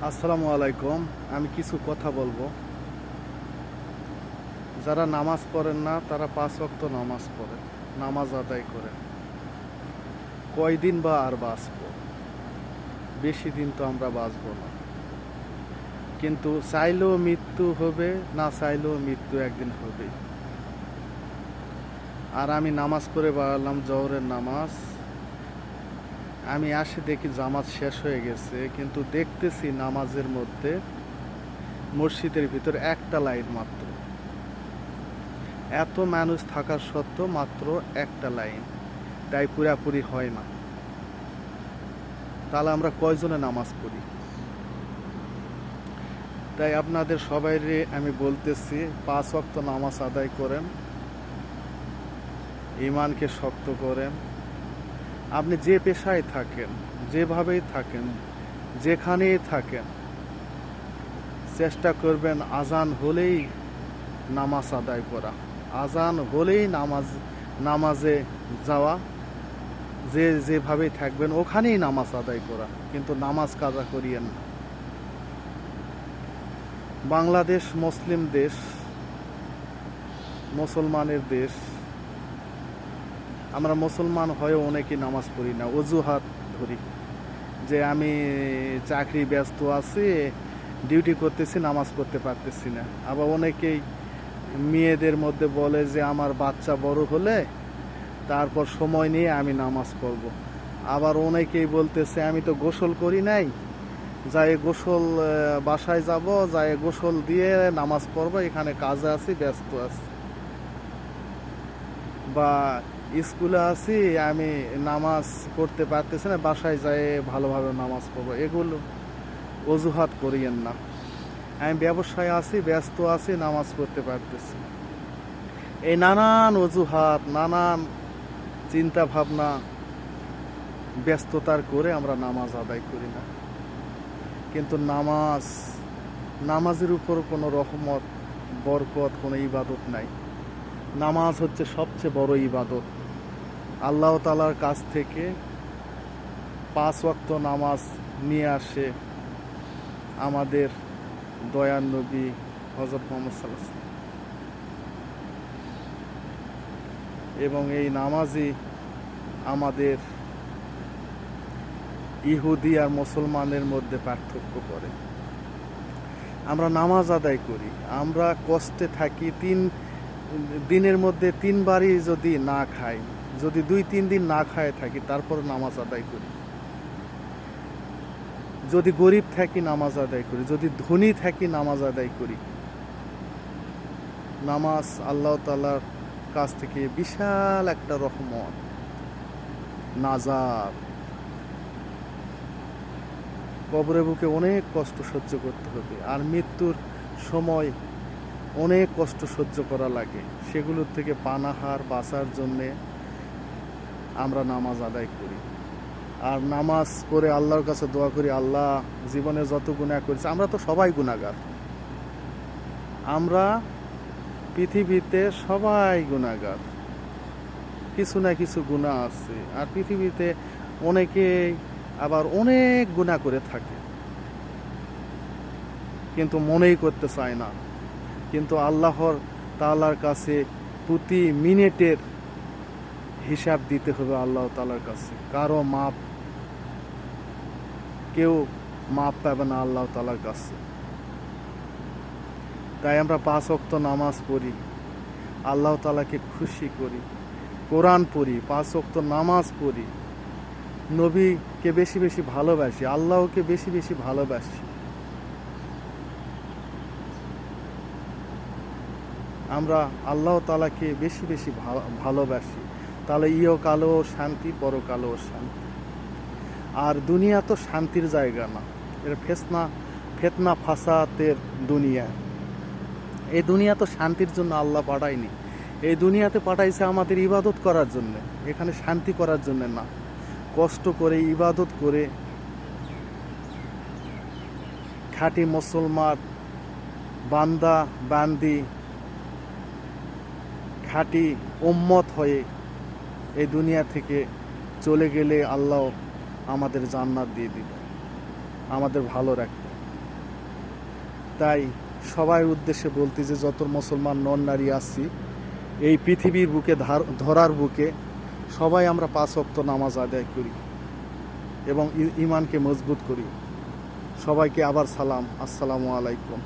আসসালামু আলাইকুম। আমি কিছু কথা বলবো। যারা নামাজ পড়েন না তারা 5 ওয়াক্ত নামাজ পড়েন, নামাজ আদায় করেন। কয়দিন বা আর বাঁচবো? বেশি দিন তো আমরা বাঁচবো না। কিন্তু চাইলেও মৃত্যু হবে, না চাইলেও মৃত্যু একদিন হবে। আর আমি নামাজ পড়ে বাড়ালাম জোহরের নামাজ। আমি আসি দেখি জামাত শেষ হয়ে গেছে, কিন্তু দেখতেছি নামাজের মধ্যে মসজিদের ভিতর একটা লাইন মাত্র। এত মানুষ থাকার সত্ত্বেও মাত্র একটা লাইন, তাই পুরাপুরি হয় না। তাহলে আমরা কয়জনে নামাজ পড়ি? তাই আপনাদের সবাইরে আমি বলতেছি, 5 ওয়াক্ত নামাজ আদায় করেন, ইমানকে শক্ত করেন। আপনি যে পেশায় থাকেন, যেভাবেই থাকেন, যেখানেই থাকেন, চেষ্টা করবেন আজান হলেই নামাজ আদায় করা, আজান হলেই নামাজে যাওয়া। যেভাবেই থাকবেন ওখানেই নামাজ আদায় করা, কিন্তু নামাজ কাজা করিয়েন না। বাংলাদেশ মুসলিম দেশ, মুসলমানের দেশ। আমরা মুসলমান হয়েও অনেকেই নামাজ পড়ি না, অজুহাত ধরি যে আমি চাকরি ব্যস্ত আছি, ডিউটি করতেছি, নামাজ পড়তে পারতেছি না। আবার অনেকেই মেয়েদের মধ্যে বলে যে আমার বাচ্চা বড় হলে তারপর সময় নিয়ে আমি নামাজ পড়ব। আবার অনেকেই বলতেছে আমি তো গোসল করি নাই, যাই গোসল বাসায় যাব, যাই গোসল দিয়ে নামাজ পড়বো, এখানে কাজে আছি, ব্যস্ত আছি, বা স্কুলে আছি, আমি নামাজ পড়তে পারতেছি না, বাসায় যাই ভালোভাবে নামাজ পড়বো। এগুলো অজুহাত করিয়েন না। আমি ব্যবসায় আছি, ব্যস্ত আছি, নামাজ পড়তে পারতেছি। এই নানান অজুহাত, নানান চিন্তা ভাবনা, ব্যস্ততার করে আমরা নামাজ আদায় করি না। কিন্তু নামাজের উপর কোনো রহমত, বরকত, কোনো ইবাদত নাই। নামাজ হচ্ছে সবচেয়ে বড় ইবাদত। আল্লাহ তাআলার কাছ থেকে 5 ওয়াক্ত নামাজ নিয়ে আসে আমাদের দয়ার নবী হযরত মুহাম্মদ সাল্লাল্লাহু আলাইহি ওয়াসাল্লাম। এবং এই নামাজই আমাদের ইহুদি আর মুসলমানের মধ্যে পার্থক্য করে। আমরা নামাজ আদায় করি, আমরা কষ্টে থাকি, দিনের মধ্যে 3বারই যদি না খাই, যদি 2-3 দিন না খায় থাকি, তারপর নামাজ আদায় করি। যদি গরিব থাকি নামাজ আদায় করি, যদি ধনী থাকি নামাজ আদায় করি। নামাজ আল্লাহ তাআলার কাছ থেকে বিশাল একটা রহমত, নাজাত। কবরের বুকে অনেক কষ্ট সহ্য করতে হবে, আর মৃত্যুর সময় অনেক কষ্ট সহ্য করা লাগে। সেগুলোর থেকে পানাহার বাঁচার জন্যে আমরা নামাজ আদায় করি। আর নামাজ পড়ে আল্লাহর কাছে দোয়া করি, আল্লাহ জীবনে যত গুনাহ করেছি, আমরা তো সবাই গুনাহগার, আমরা পৃথিবীতে সবাই গুনাহগার, কিছু না কিছু গুনাহ আছে। আর পৃথিবীতে অনেকেই আবার অনেক গুনাহ করে থাকে, কিন্তু মনেই করতে চায় না। কিন্তু আল্লাহর তাআলার কাছে প্রতি মিনিটের হিসাব দিতে হবে আল্লাহ তাআলার কাছে। কেউ মাপ পাবে না আল্লাহ তাআলার কাছে। তাই আমরা 5 ওয়াক্ত নামাজ পড়ি, আল্লাহ তাআলাকে খুশি করি, কোরআন পড়ি, 5 ওয়াক্ত নামাজ পড়ি, নবীকে বেশি বেশি ভালোবাসি, আল্লাহকে বেশি বেশি ভালোবাসি। আমরা আল্লাহ তাআলাকে বেশি বেশি ভালোবাসি, তাহলে ইহকালেও শান্তি, পরকালেও শান্তি। আর দুনিয়া তো শান্তির জায়গা না, এটা ফেতনা ফাসাদের দুনিয়া। এই দুনিয়া তো শান্তির জন্য আল্লাহ পাঠায়নি, এই দুনিয়াতে পাঠাইছে আমাদের ইবাদত করার জন্য, এখানে শান্তি করার জন্য না। কষ্ট করে ইবাদত করে খাঁটি মুসলমান বান্দা বান্দি, খাঁটি উম্মত হয়ে এই দুনিয়া থেকে চলে গেলে আল্লাহ আমাদের জান্নাত দিয়ে দিবে, আমাদের ভালো রাখবে। তাই সবাই উদ্দেশ্যে বলতে যে যত মুসলমান নর নারী আছি এই পৃথিবীর বুকে ধরার বুকে সবাই আমরা 5 ওয়াক্ত নামাজ আদায় করি এবং ইমানকে মজবুত করি। সবাইকে আবার সালাম, আসসালামু আলাইকুম।